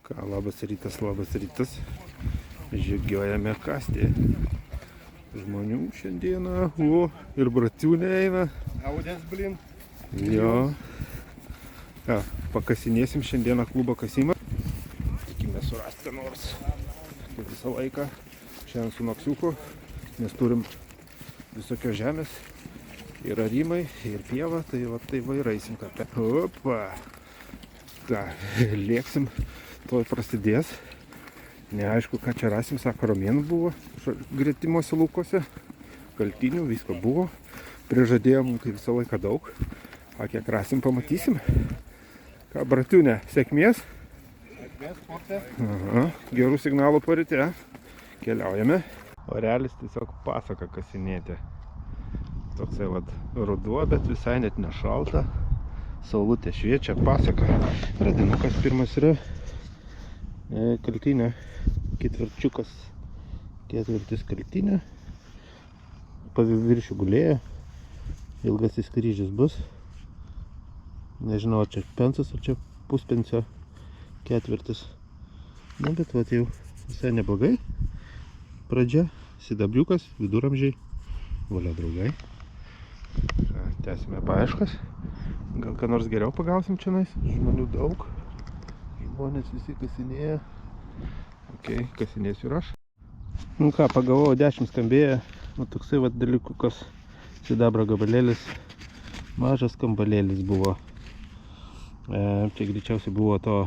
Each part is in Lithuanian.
Ką, labas rytas. Žygiuojame kasti. Žmonių šiandieną, ir bratiūnė eina. Audės, blin. Jo. Ką, pakasinėsim šiandieną klubo kasimą. Tikime surasti ką nors. Kaip visą laiką. Šiandien su Noksiuku, nes turim visokios žemės. Ir arimai, ir pieva, tai va tai vairaisim ką. Opa. Ką, lėksim, toj prasidės. Neaišku, ką čia rasim, sako, romėnų buvo gretimuose laukuose, kaltinių, visko buvo. Prižadėjom, kaip visą laiką daug. A kiek rasim, pamatysim. Ką, bratiūne, sėkmės? Sėkmės, porte. Aha, gerų signalų parite. Keliaujame. Orelis tiesiog pasaka kasinėti. Toksai vat ruduo, bet visai net nešalta. Saulutė šviečia, pasaka. Radinukas pirmas yra. Kaltinė, ketvirčiukas, ketvirtis kaltinė, paviršių gulėjo, ilgasis kryžius bus, nežinau, ar čia pensas, ar čia puspensio ketvirtis, na, bet vat jau visai neblogai, pradžia, sidabriukas, viduramžiai, valia draugai, tęsime paieškas, gal ką nors geriau pagausim čionais, žmonių daug. Žmonės visi kasinėja. Ok, kasinėsiu ir aš. Nu ką, pagavau 10 skambėję. Nu toksai vat dalikukas. Sidabro gabalėlis. Mažas kambalėlis buvo. Čia greičiausiai buvo to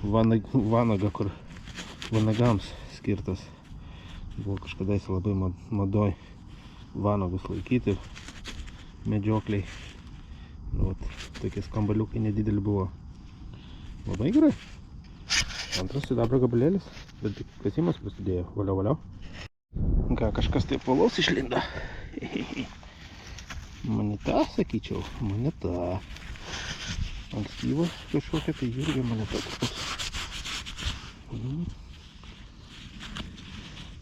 vanaga, kur vanagams skirtas. Buvo kažkadais labai madoj vanagus laikyti. Medžiokliai. Nu, vat, tokie skambaliukai nedideli buvo. Labai gerai. Antras sidabro gabalėlis, bet tik kasimas prasidėjo. Valiau. Ką, kažkas taip valaus išlinda. Moneta, sakyčiau. Moneta. Ankstyva kažkokia, tai irgi moneta.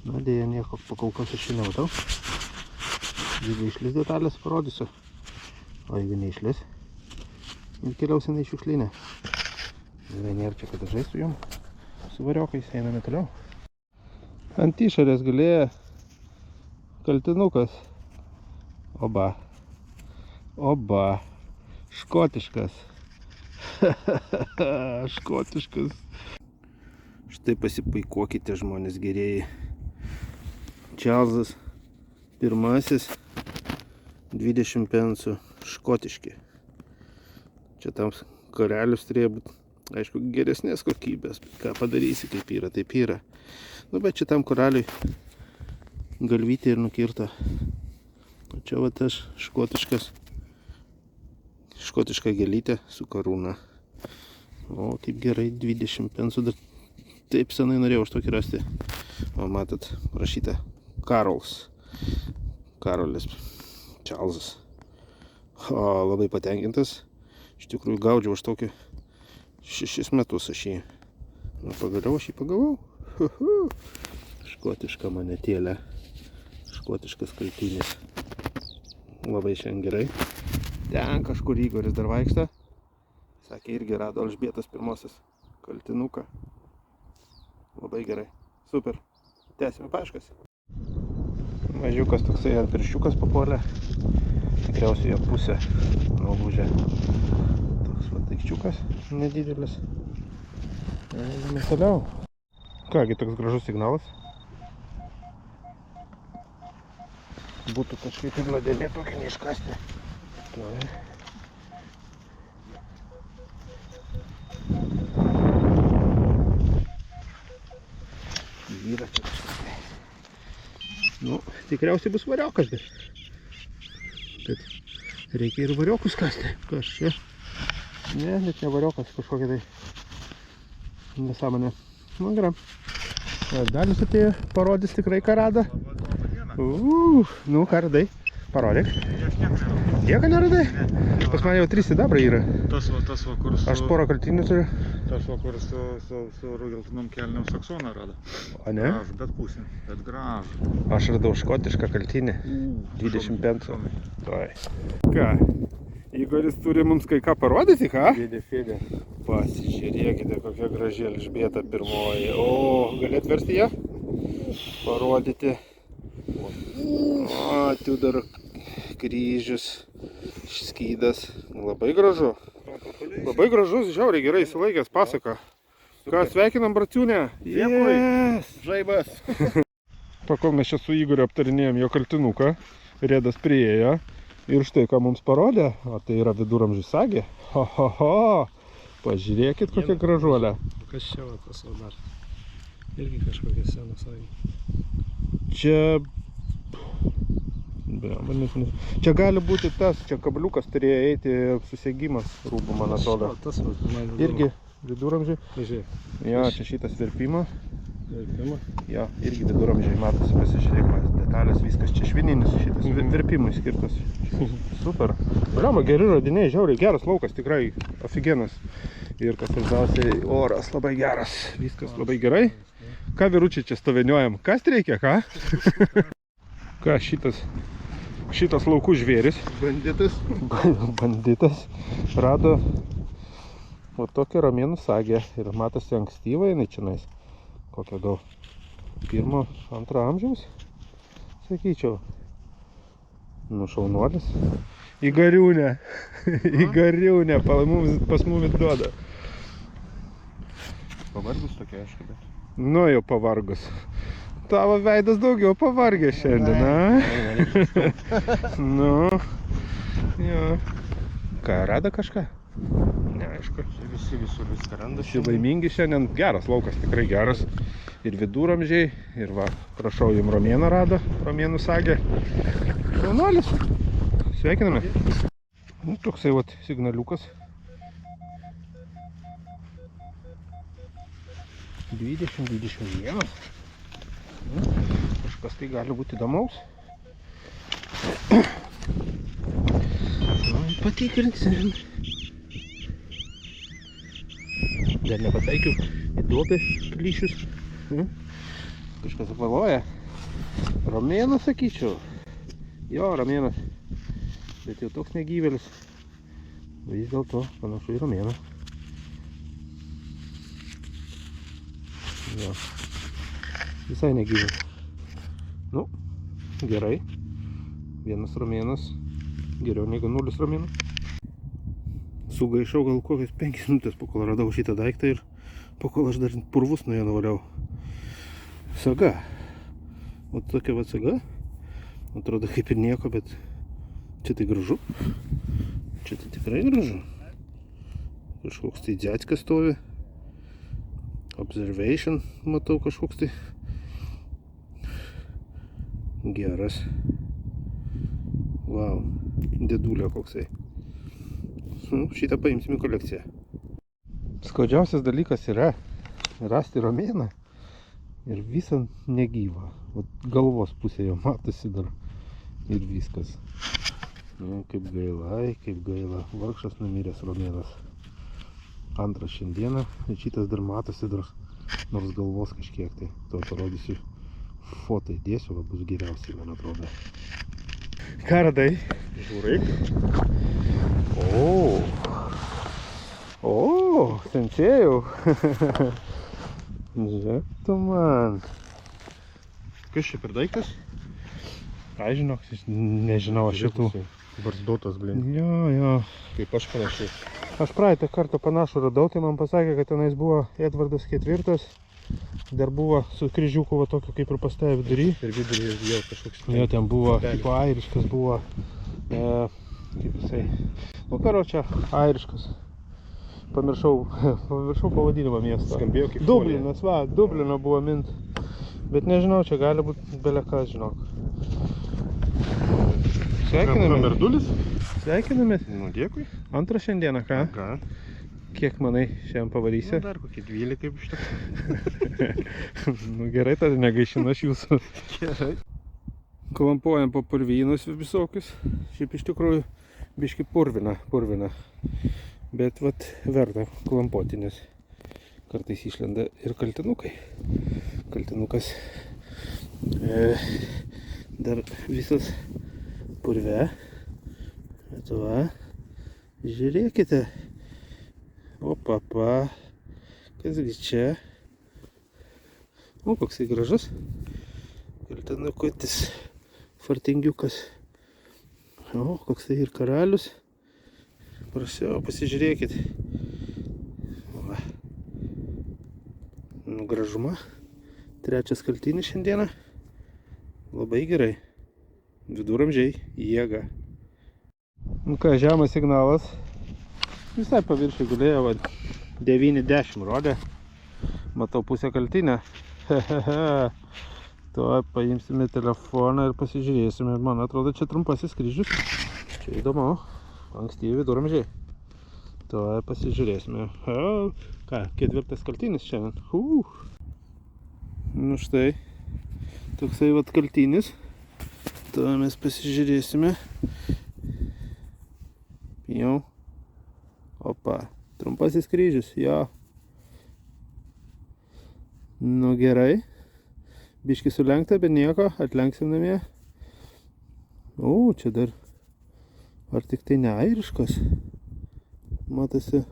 Na, dėja, nieko pakolkos aš čia nematau. Jeigu išlis detalės, parodysiu. O jeigu neišlis, ir keliausim į šiukšlinę. Nėra čia, kad žaist su jom. Su variokais einame toliau. Ant išorės galėjo kaltinukas. Oba. Škotiškas. Škotiškas. Štai pasipaikuokite, žmonės gerieji. Čarlzas pirmasis 20 pensų škotiški. Čia tam karalius turėjo būti. Aišku, geresnės kokybės, ką padarysi, kaip yra, taip yra. Nu, bet šitam koraliui galvytė ir nukirta. O čia va tas škotiška gėlytė su karūna. O, kaip gerai, 20 pensų, dar taip senai norėjau aš tokį rasti. O, matot, parašyta Karolis Čarlzas. O, labai patenkintas. Iš tikrųjų, gaudžiau aš tokį 6 metus aš jį. Nu, pagaliau aš jį pagavau. Škotiška monetėlė. Škotiškas kaltinis. Labai šiandien gerai. Ten kažkur Igoris dar vaikšta. Sakė, irgi rado Elžbietos pirmosios kaltinuką. Labai gerai. Super. Tęsime paieškas. Mažiukas toksai ant pirščiukas papuolė. Tikriausiai jo pusė nulūžė. Daikčiukas nedidelis. Einame toliau. Kągi, toks gražus signalas. Būtų kažkaip ir nuodėmė tokį neiškasti. Yra čia kažkas. Nu, tikriausiai bus variokas, bet reikia ir variokus kasti. Kas čia? Ne, net ne variokas, kažkokia tai nesąmonė. Nu, gerai. Dalis atėjo, parodys tikrai ką rado. Nu, ką radai? Parodyk. Nieko neradai? Pas man jau 3 sidabrai yra. Tas va, kur su... Aš porą kaltinių turiu. Tas va, kur su geltonom kelniam saksoną rado. O ne? Gražu, bet pusė, bet gražu. Aš radau škotišką kaltinį. 20 pensų. Ką, Igoris turi mums kai ką parodyti, ką? Fėdė. Pasižiūrėkite, kokia graži Elžbieta pirmoji. O, gali atversti ją? Parodyti. O, tu dar kryžius, skydas. Labai gražu. Labai gražus, žiauriai gerai įsilaikęs pasaka. Ką, sveikinam, braciūnę? Dėkui. Yes! Žaibas. Pakol mes čia su Igoriu aptarinėjom jo kaltinuką, Redas priėjo ir štai ką mums parodė, o tai yra viduramžių sagė. Ho, ho, ho! Pažiūrėkit, kokia gražuolė. Kas čia va tas va dar? Irgi kažkokia sena sagė. Čia... Čia gali būti tas, čia kabliukas turėjo eiti susiegimas rūbų, man atrodo. Tas va, man Irgi viduramžiai. Žiūrėk. Jo, čia šitas virpimo. Verpimą. Jo, irgi viduramžiai matosi, pasižiūrėk, detalės, viskas čia švininis šitas, virpimui skirtas. Super. Bliama, geri radiniai, žiauriai geras laukas, tikrai afigenas. Ir kas svarbiausiai, oras labai geras, viskas labai gerai. Ką vyručiai čia stoveniuojam? Kas reikia, ką? Ką šitas laukų žvėris? Banditas. Banditas rado va tokią romėnų sagę ir matosi ankstyvą jinai čionais. Kokia gal 1-2 amžiaus, sakyčiau. Nu, šaunuolis. Į gariūnę. Į gariūnę. Pas mumis duoda. Pavargus tokia, aišku, bet. Nu, jau pavargus. Tavo veidas daugiau pavargęs šiandien, na? Nu. Jo. Ką, rado kažką? Neaišku. Visi visur viską randa. Visi laimingi šiandien. Geras laukas, tikrai geras. Ir viduramžiai, ir va, prašau, jums romėną rado, romėnų sagė. Jaunuolis. Sveikiname. Nu, toksai vat signaliukas. 20-21. Kažkas tai gali būti įdomaus. Patikrinsim. Dar nepataikiau į duobę plyšius. Kažkas apvaloja. Romėnas, sakyčiau. Jo, romėnas. Bet jau toks negyvelis. Vis dėlto panašu į romėną. Jo. Visai negyvelis. Nu, gerai. Vienas romėnas. Geriau negu 0 romėnų. Sugaišau gal kokias 5 minutės, po kol radau šitą daiktą ir po kol aš dar purvus nuo ją nuvaliau. Saga. O tokia va saga. Atrodo kaip ir nieko, bet čia tai gražu. Čia tai tikrai gražu. Kažkoks tai dziadskas stovi. Observation, matau kažkoks tai. Geras. Wow. Dėdulė koksai. Šitą paimsim į kolekciją. Skaudžiausias dalykas yra rasti romėną ir visą negyvą. Galvos pusėje matosi dar ir viskas. Nu, kaip gaila. Vargšas numiręs romėnas. Antras šiandieną ir šitas dar matosi dar nors galvos kažkiek tai. To parodysiu foto įdėsiu, va bus geriausiai, man atrodo. Ką radai? Žiūrėk. O, sensėjau. Žiūrėk tu man. Kas čia per daiktas? Ai, žinok, nežinau aš šitų. Barzdotas, blin. Jo. Kaip aš panašiai. Aš praeitą kartą panašų radau, tai man pasakė, kad tenais buvo Edvardas IV. Dar buvo su kryžiuku va tokio kaip ir pastavė vidury. Ir vidury jau kažkoks. Jo, ten buvo, tipo airiškas buvo, kaip jisai, nu karočią, airiškas. Pamiršau pavadinimą miesto. Skambėjo kaip Dublinas, va, Dublino buvo mint. Bet nežinau, čia gali būti belekas, žinok. Sveikiname. Merdulis? Sveikiname. Nu, dėkui. Antrą šiandieną, ką? Ką? Kiek manai šiandien pavarysi? Nu, dar kokie 12 kaip iš to. Nu gerai, tada negaišinu aš jūsų. Gerai. Klampuojam po purvynus visokius. Šiaip iš tikrųjų biški purvina. Bet vat verta klampuoti, nes kartais išlenda ir kaltinukai. Kaltinukas dar visas purve. Bet va, Žiūrėkite. Opapa. Kasgi čia? O, koksai gražus. Geltonukutis. Fartingiukas. O, koksai ir karalius. Prašiau, pasižiūrėkit. Va. Nu, gražuma. Trečias kaltinis šiandieną. Labai gerai. Viduramžiai. Jėga. Nu ką, žemas signalas. Visai paviršiai gulėjo, va, 9-10 rodė. Matau pusę kaltinę. Tuo paimsime telefoną ir pasižiūrėsime. Man atrodo, čia trumpasis kryžius. Čia įdomu. Ankstyvi viduramžiai. Tuo pasižiūrėsime. O, ką, 4 kaltinis šiandien. Nu štai. Toksai vat kaltinis. Tuo mes pasižiūrėsime. Jau. Opa. Trumpasis kryžius. Jo. Nu gerai. Biški sulenkta, bet nieko. Atlenksim namie. O, čia dar. Ar tik tai ne airiškas? Matosi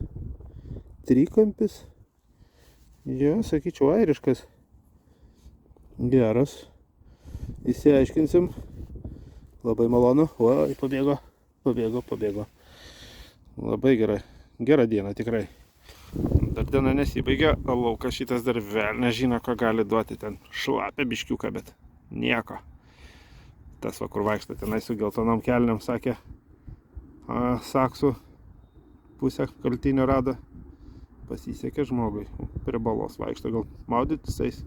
trikampis. Jo, sakyčiau, airiškas. Geras. Įsiaiškinsim. Labai malonu. Oi, pabėgo. Pabėgo. Labai gerai. Gera diena tikrai. Dar diena nesibaigia, o laukas šitas dar vėl nežino, ką gali duoti ten. Šlapia biškiuką, bet nieko. Tas va, kur vaikšto tenai su geltonom kelniam, sakė, saksų pusę kaltinio rado. Pasisekė žmogui. Prie balos vaikšto, gal maudytis eis.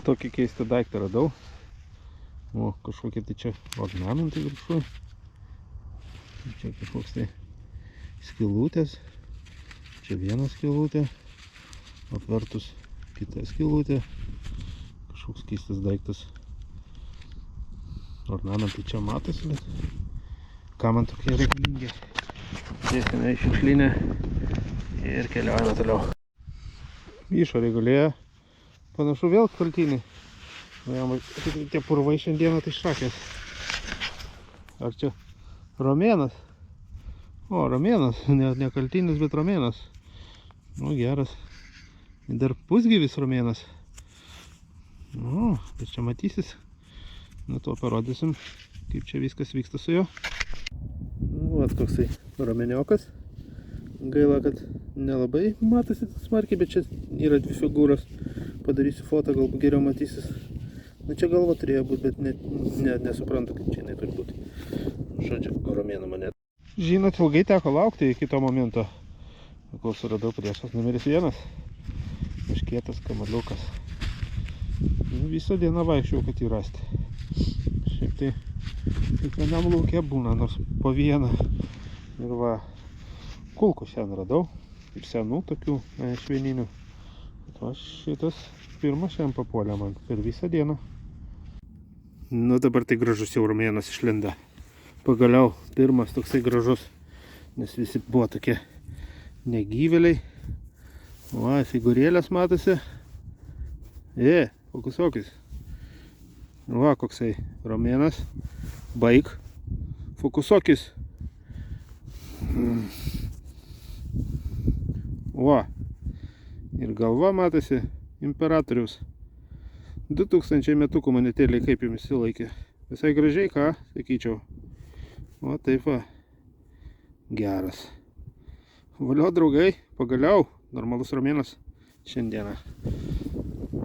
Tokį keistą daiktą radau. O, kažkokie tai čia ornamentai viršuj. Čia kažkoks tai skylutės. Čia viena skylutė. Apvertus kita skylutė. Kažkoks keistas daiktas. Ornamentai čia matosi, bet ką man tokie reikalingi. Dėsime į šiukšlinę ir keliaujame toliau. Išorė gulėjo. Panašu vėl kaltinį. Tie purvai šiandieną tai šakės. Ar čia romėnas? O, romėnas. Ne kaltinis, bet romėnas. Nu, geras. Dar pusgyvis romėnas. Nu, bet čia matysis. Nu, to parodysim, kaip čia viskas vyksta su juo. Nu, vat koksai romėniokas. Gaila, kad nelabai matosi smarkiai, bet čia yra 2 figūros. Padarysiu fotą, galbūt geriau matysis. Nu, čia galva turėjo būti, bet nesuprantu, kaip čia jinai turi būti. Žodžiu, romėnų moneta. Žinot, ilgai teko laukti iki to momento. Kol suradau priešas numeris 1. Iškietas kamaliukas. Visą dieną vaikščiau, kad jį rasti. Šiaip tai kiekvienam lauke būna, nors po vieną. Ir va, kulkų šiandien radau. Ir senų tokių švininių. O šitas pirmas šiandien papuolė man per visą dieną. Nu dabar tai gražus jau romėnas išlenda. Pagaliau pirmas toksai gražus. Nes visi buvo tokie negyvėliai. Va, figūrėlės matosi. Fokusokis. Va, koksai romėnas. Baik. Fokusokis. Va. Ir galva matosi imperatorius. 2000 metukų monetėliai kaip jums įsilaikė. Visai gražiai, ką, sakyčiau. O taip va. Geras. Valio, draugai, pagaliau. Normalus romėnas šiandieną. O,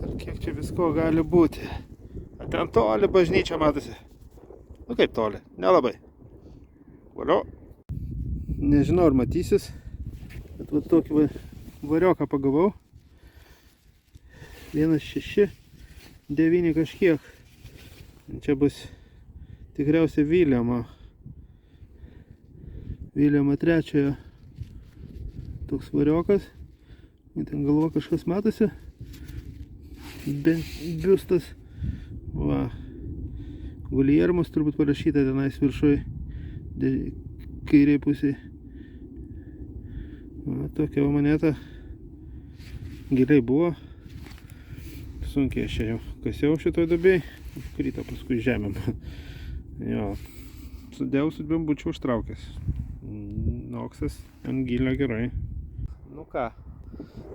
dar kiek čia visko gali būti. A ten toli bažnyčia matosi. Nu kaip toli, nelabai. Valio. Nežinau, ar matysis. Bet va tokį varioką pagavau. 1,6,9 kažkiek. Čia bus tikriausiai Viljamo III toks variokas. Ten galva kažkas matosi. Biustas. Va. Guljermus turbūt parašyta tenais viršui. Kairiai pusėje. Va, tokia moneta. Giliai buvo. Sunkiai aš čia jau kasiau šitoj duobėj. Krito paskui žemėm. Jo. Sudėjau su dviem būčiau užtraukęs. Noksas ant gilio gerai. Nu ką,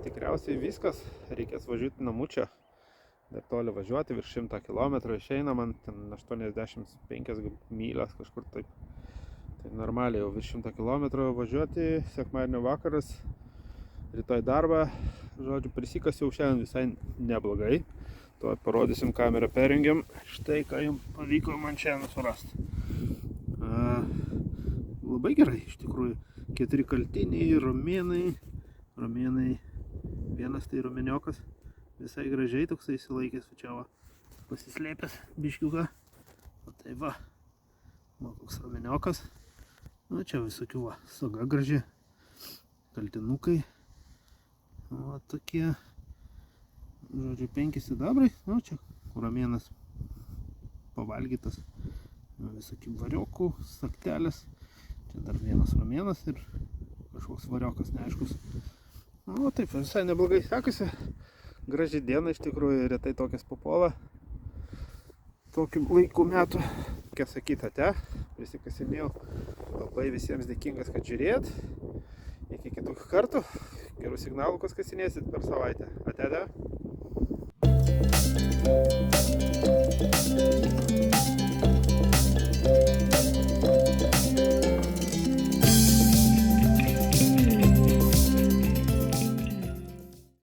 tikriausiai viskas. Reikės važiuoti namučia. Dar toli važiuoti, virš 100 km išeina man, ten 85 mylias kažkur taip. Tai normaliai jau virš 100 km važiuoti, sekmadienio vakaras, rytoj darbą. Žodžiu, prisikasiau šiandien visai neblogai. Tuo parodysim, kamerą perjungiam. Štai ką jums pavyko man šiandien surasti. Labai gerai, iš tikrųjų. 4 kaltiniai, romėnai. Vienas tai romeniokas. Visai gražiai toksai įsilaikęs, čia va, pasislėpęs biškiuką. O tai va, koks romeniokas. Nu, čia visokių va, saga graži. Kaltinukai. O tokie, žodžiu, 5 sidabrai. Nu, čia romėnas pavalgytas. Visokių variokų, saktelės. Čia dar vienas romėnas ir kažkoks variokas neaiškus. Nu, taip, visai neblogai sekasi. Graži diena iš tikrųjų, retai tokias papuola. Tokiu laiku metų. Ką sakyti, ate, prisikasinėjau. Labai visiems dėkingas, kad žiūrėjot. Iki kitų kartų. Gerų signalų, kas kasinėsit per savaitę. Ate.